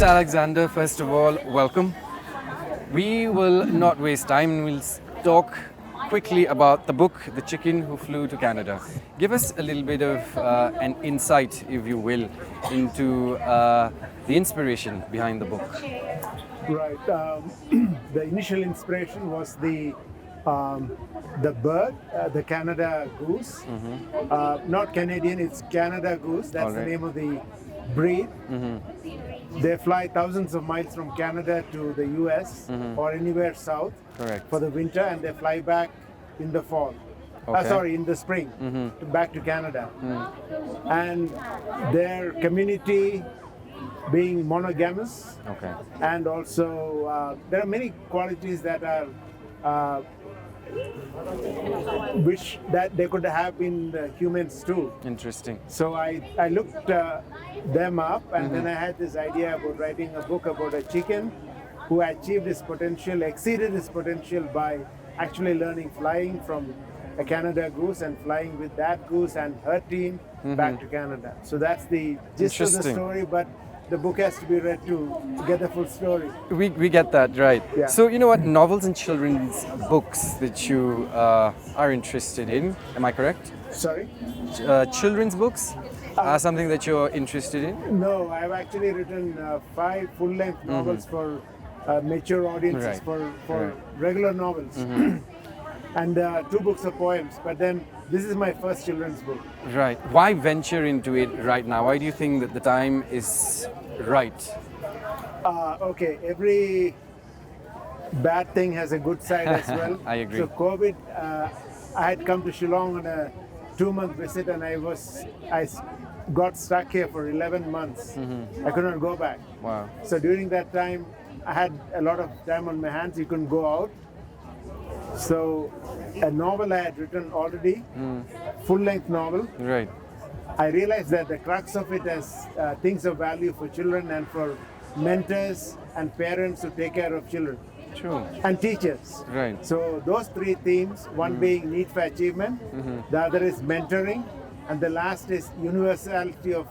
Mr. Alexander, first of all, welcome. We will not waste time. We'll talk quickly about the book, The Chicken Who Flew to Canada. Give us a little bit of an insight, if you will, into the inspiration behind the book. Right. The initial inspiration was the bird, the Canada goose. Not Canadian, it's Canada goose. That's the name of the breed. They fly thousands of miles from Canada to the US or anywhere south for the winter, and they fly back in the fall. In the spring, back to Canada. And their community being monogamous, and also there are many qualities that are which that they could have in the humans too. Interesting. So I looked them up, and then I had this idea about writing a book about a chicken who achieved his potential, exceeded his potential by actually learning flying from a Canada goose and flying with that goose and her team back to Canada. So that's the gist of the story, but the book has to be read to get the full story. We get that, right. Yeah. So, you know what, novels and children's books that you are interested in, am I correct? Sorry? Children's books are something that you're interested in? No, I've actually written 5 full-length novels for mature audiences, for regular novels. And 2 books of poems, but then this is my first children's book. Right. Why venture into it right now? Why do you think that the time is right? Okay, every bad thing has a good side as well. I agree. So COVID, I had come to Shillong on a 2-month visit, and I got stuck here for 11 months. I could not go back. Wow. So during that time, I had a lot of time on my hands. You couldn't go out. So a novel I had written already, full-length novel. Right. I realized that the crux of it is things of value for children and for mentors and parents who take care of children. True. And teachers. Right. So those 3 themes, one being need for achievement, the other is mentoring, and the last is universality of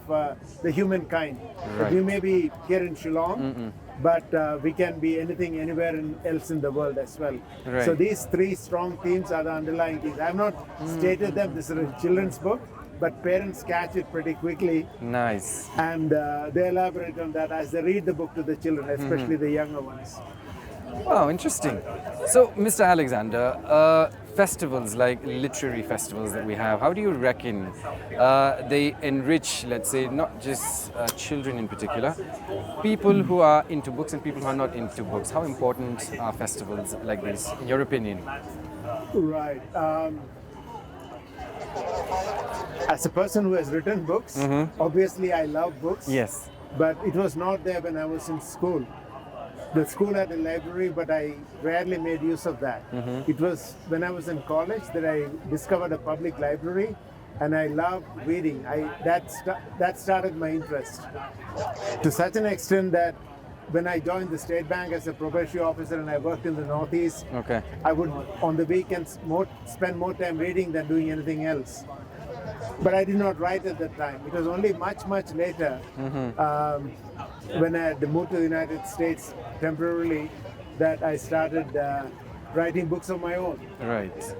the humankind. Right. We may be here in Shillong, but we can be anything, anywhere else in the world as well. Right. So these 3 strong themes are the underlying themes. I have not stated them. This is a children's book, but parents catch it pretty quickly. Nice. And they elaborate on that as they read the book to the children, especially the younger ones. Oh, interesting. So, Mr. Alexander, festivals like literary festivals that we have, how do you reckon they enrich, let's say, not just children in particular, people who are into books and people who are not into books? How important are festivals like this, in your opinion? Right. As a person who has written books, obviously I love books. Yes. But it was not there when I was in school. The school had a library, but I rarely made use of that. It was when I was in college that I discovered a public library, and I loved reading. That started my interest to such an extent that when I joined the State Bank as a probation officer and I worked in the Northeast, I would on the weekends spend more time reading than doing anything else. But I did not write at that time. It was only much later, when I had moved to the United States temporarily, that I started writing books of my own. Right.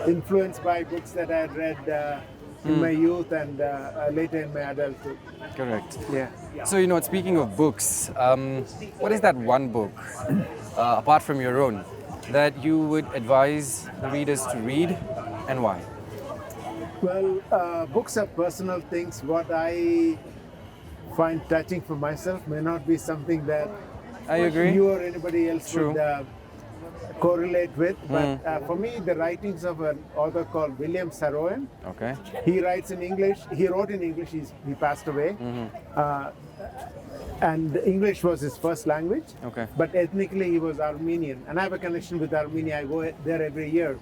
Influenced by books that I had read in my youth and later in my adulthood. Correct. Yeah. So, you know, speaking of books, what is that one book, apart from your own, that you would advise readers to read, and why? Well, books are personal things. What I find touching for myself may not be something that I agree. you or anybody else True. would correlate with. But for me, the writings of an author called William Saroyan. Okay. He writes in English. He wrote in English. He passed away. And English was his first language. Okay. But ethnically, he was Armenian. And I have a connection with Armenia. I go there every year.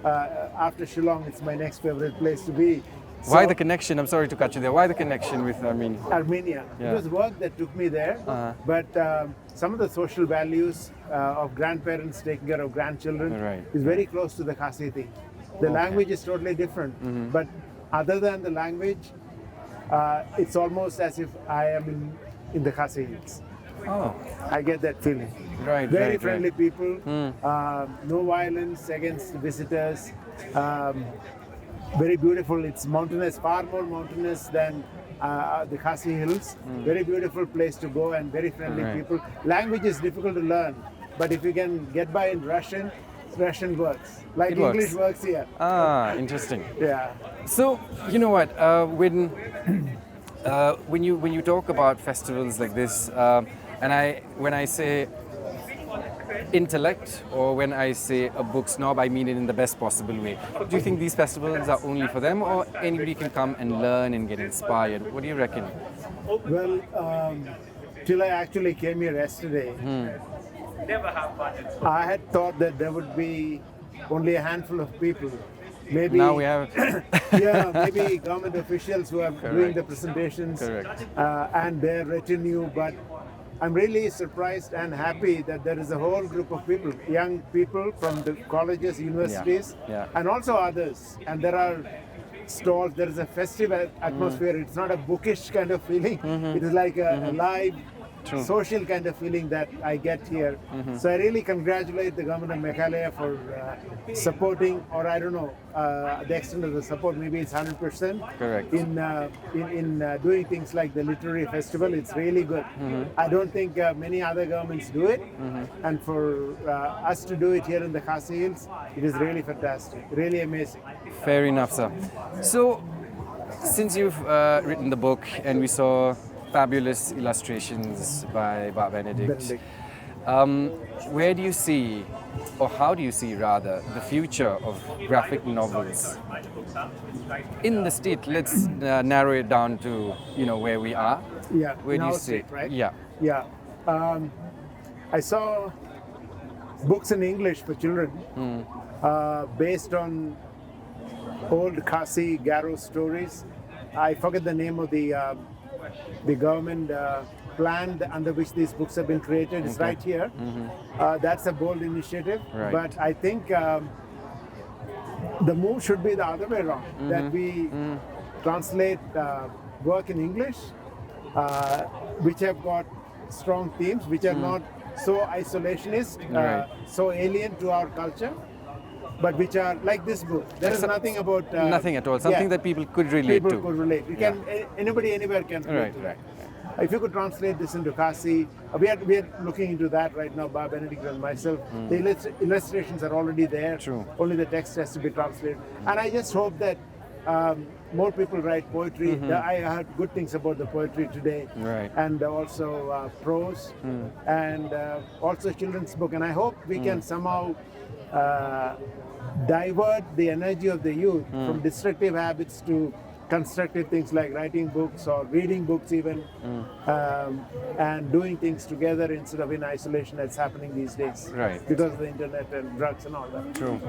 After Shillong, it's my next favorite place to be. Why the connection? I'm sorry to cut you there. Why the connection with Armenia? Armenia. Yeah. It was work that took me there, but some of the social values of grandparents taking care of grandchildren is very close to the Khasi thing. The language is totally different, but other than the language, it's almost as if I am in the Khasi hills. Oh, I get that feeling. right, Very right, friendly right. people, no violence against visitors. Um, very beautiful. It's mountainous, far more mountainous than the Khasi Hills. Very beautiful place to go and very friendly Right. people. Language is difficult to learn, but if you can get by in Russian, Russian works. Like It English works. works here. Ah, interesting. Yeah. So you know what? When you talk about festivals like this, and when I say intellect or when I say a book snob, I mean it in the best possible way. Do you think these festivals are only for them, or anybody can come and learn and get inspired? What do you reckon? Well, till I actually came here yesterday, I had thought that there would be only a handful of people. Maybe Now we have yeah, maybe government officials who are doing Correct. the presentations Correct. and their retinue, but I'm really surprised and happy that there is a whole group of people, young people from the colleges, universities, yeah. and also others. And there are stalls, there is a festive atmosphere. It's not a bookish kind of feeling, it is like a live, social kind of feeling that I get here. So I really congratulate the government of Meghalaya for supporting, or I don't know, the extent of the support, maybe it's 100%. Correct. In doing things like the literary festival. It's really good. I don't think many other governments do it, and for us to do it here in the Khasi Hills, it is really fantastic, really amazing. Fair enough, sir. So, since you've written the book and we saw fabulous illustrations by Bob Benedict, Benedict. where do you see, or how do you see rather, the future of graphic novels in the state? Let's narrow it down to where we are. Yeah, Where in do you our see? state, right? Yeah. Yeah. I saw books in English for children based on old Khasi Garo stories. I forget the name of the government plan under which these books have been created. It's right here. That's a bold initiative. Right. But I think the move should be the other way around, that we translate work in English, which have got strong themes, which are not so isolationist, Right. so alien to our culture, but which are like this book. There is nothing about Nothing at all. Something that people could relate people to. could relate. You can anybody anywhere can relate Right, to right. that. If you could translate this into Khasi, we are looking into that right now, Bob Benedict and myself. The illustrations are already there. True. Only the text has to be translated. And I just hope that more people write poetry. I heard good things about the poetry today. Right. And also prose and also children's book. And I hope we can somehow divert the energy of the youth from destructive habits to constructive things like writing books or reading books even, and doing things together instead of in isolation that's happening these days. Right. Because of the internet and drugs and all that. True.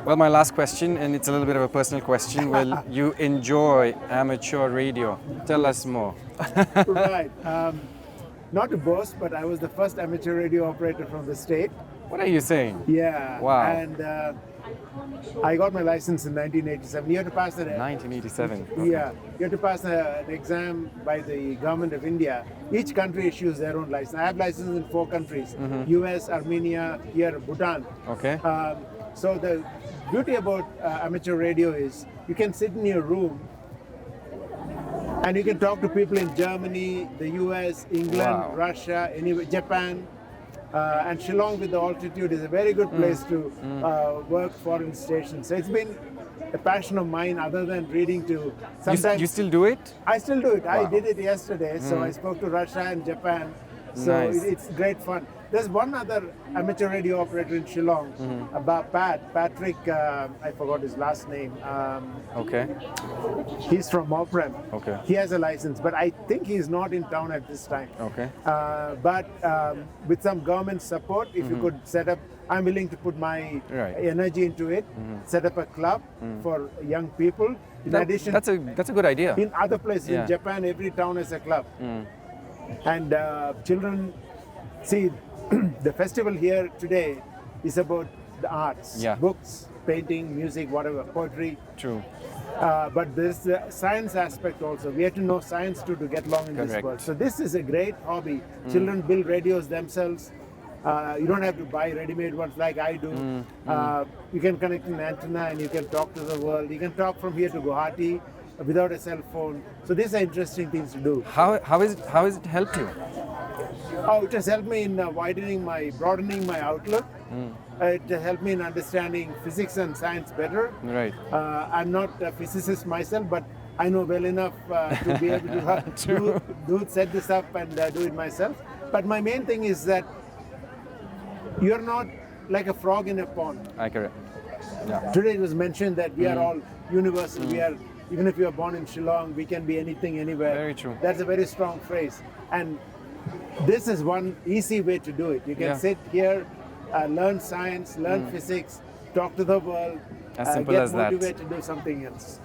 Well, my last question, and it's a little bit of a personal question. Will you enjoy amateur radio? Tell us more. Right. Not to boast, but I was the first amateur radio operator from the state. What are you saying? Yeah. Wow. And I got my license in 1987. You have to pass the 1987. Okay. Yeah, you have to pass an exam by the government of India. Each country issues their own license. I have licenses in 4 countries: US, Armenia, here, Bhutan. Okay. So the beauty about amateur radio is you can sit in your room and you can talk to people in Germany, the US, England, Wow. Russia, anyway, Japan. And Shillong with the altitude is a very good place to work foreign stations. So it's been a passion of mine other than reading to sometimes. You still do it? I still do it. I Wow. did it yesterday. So I spoke to Russia and Japan. So Nice. it's great fun. There's one other amateur radio operator in Shillong, about Patrick, I forgot his last name. Okay. He's from Moprem. Okay. He has a license, but I think he's not in town at this time. Okay. But with some government support, if you could set up, I'm willing to put my Right. energy into it, set up a club for young people. In addition, That's a good idea. in other places, Yeah. in Japan, every town has a club. And children, see, the festival here today is about the arts, Yeah. books, painting, music, whatever, poetry. True. But there's the science aspect also. We have to know science to get along in this Correct. world. So this is a great hobby. Children build radios themselves. You don't have to buy ready-made ones like I do. You can connect an antenna and you can talk to the world. You can talk from here to Guwahati without a cell phone. So these are interesting things to do. How has it helped you? Oh, it has helped me in broadening my outlook. It has helped me in understanding physics and science better. Right. I'm not a physicist myself, but I know well enough to be able to set this up and do it myself. But my main thing is that you're not like a frog in a pond. Correct. Yeah. Today it was mentioned that we are all universal. We are, even if you are born in Shillong, we can be anything, anywhere. Very true. That's a very strong phrase. And this is one easy way to do it. You can sit here, learn science, learn physics, talk to the world, As simple as that. get motivated to do something else.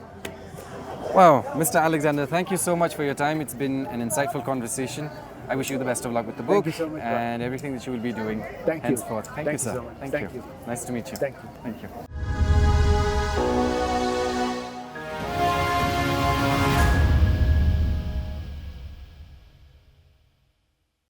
Wow, Mr. Alexander, thank you so much for your time. It's been an insightful conversation. I wish you the best of luck with the book you so much, and everything that you will be doing Thank you. henceforth. Thank you, Thank you sir. so much. Thank Thank you. you. Nice to meet you. Thank you. Thank you.